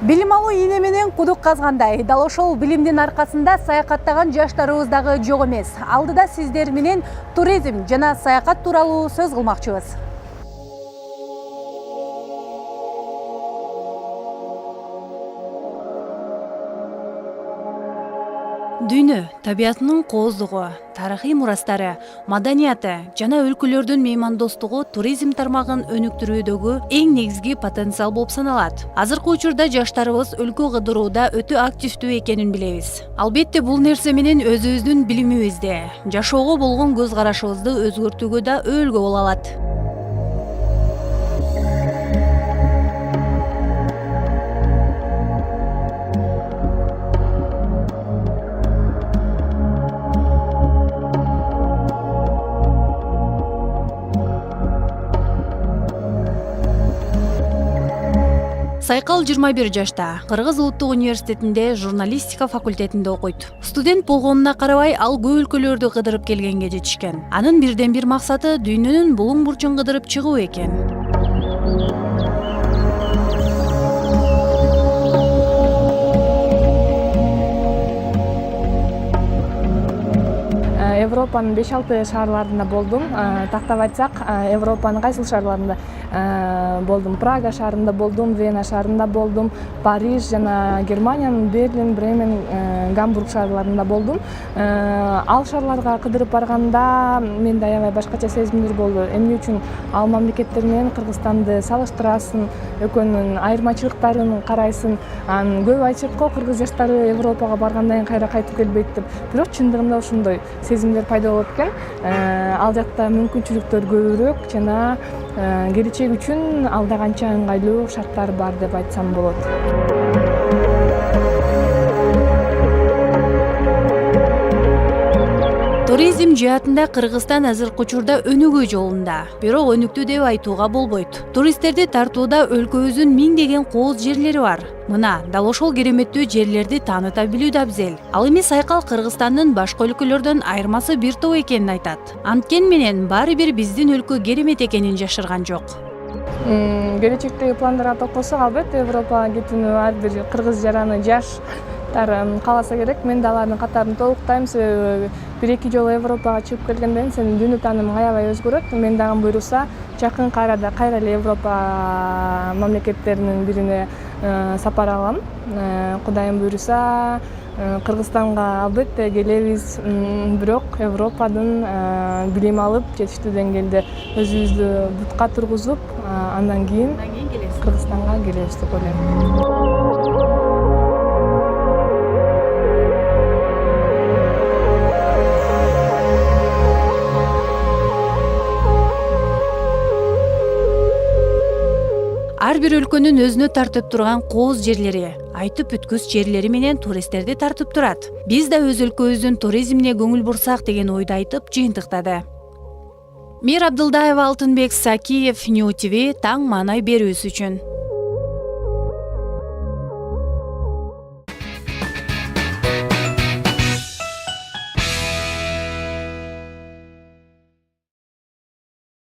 Билим алуу ийне менен кудук казгандай. Дал ошол билимдин аркасында саякаттаган жаштарыбыз дагы жок эмес. Алдыда сиздер менен туризм жана саякат тууралуу сөз кылмакчыбыз. Дүйнө табиятынын кооздугу, тарыхый мурастары, маданияты жана өлкөлөрдүн меймандостугу туризм тармагын өнүктүрүүдөгү эң негизги потенциал болуп саналат. Азыркы учурда жаштарыбыз өлкө кыдырууда өтө активдүү экенин билебиз. Албетте бул нерсе менен өзүбүздүн билимибизди, жашоого болгон көз карашыбызды өзгөртүүгө да өөлгө боло алат. Сайкал 21 жашта, Кыргыз Улуттук университетинде журналистика факультетинде окуйт. Студент болгонуна карабай, ал көп өлкөлөрдү кыдырып келгенге жетишкен. Анын бирден бир максаты дүйнөнүн булуң бурчун кыдырып чыгуу экен. Европанын 5-6 шаарларында болдум. Тактап айтсак, Европанын кайсыл шаарларында болдум? Прага шаарында болдум, Вена шаарында болдум, Париж жана Германиянын Берлин, Бремен, Гамбург шаарларында болдум. Ал шаарларга кыдырып барганда менде аябай башкача сезимдер болду. Эмне үчүн ал мамлекеттер менен Кыргызстанды салыштырасың, экөөнүн айырмачылыктарын карайсың. Көп айтышат го, кыргыз жаштары Европага баргандан кийин кайра кайтып келбейт деп. Бирок чындыгында ошондой сезимдер пайда болот экен. Ал жакта мүмкүнчүлүктөр көбүрөөк жана келечек үчүн алда канча ыңгайлуу шарттар бар деп айтсам болот. Туризм жаатында Кыргызстан азыркы учурда өнүгүү жолунда, бирок өнүктү деп айтууга болбойт. Туристтерди тартууда өлкөбүздүн миңдеген кооз жерлери бар. Мына, дал ошол кереметтүү жерлерди тааныта билүү да абзел. Ал эми Сайкал Кыргызстандын башка өлкөлөрдөн айырмасы бир топ экенин айтат. Анткени менен баары бир биздин өлкө керемет экенин жашырган жок. Келечектеги пландарга токтолсок, албетте Европага кетүүнү ар бир кыргыз жараны жаштар кааласа керек. Мен да алардын катарын толуктайм. Себеби 1-2 жолу Европага чыгып келгенден сенин дүйнө таанымың аябай өзгөрөт. Мен дагы буйруса жакын арада кайра эле Европа мамлекеттеринин бирине сапар алам. Кудайым буйруса Кыргызстанга албетте келебиз. Бирок Европадан билим алып, жетиштүү деңгээлде өзүбүздү бутка тургузуп, андан кийин Кыргызстанга келебиз деп ойлойм. Ар бир өлкөнүн өзүнө тартып турган кооз жерлери, айтып бүткүс жерлери менен туристтерди тартып турат. Биз да өз өлкөбүздүн туризмине көңүл бурсак деген ойду айтып жыйынтыктады. Мир Абдылдаева, Алтынбек Сакиев, Нью ТВ, таң маанай берүүсү үчүн.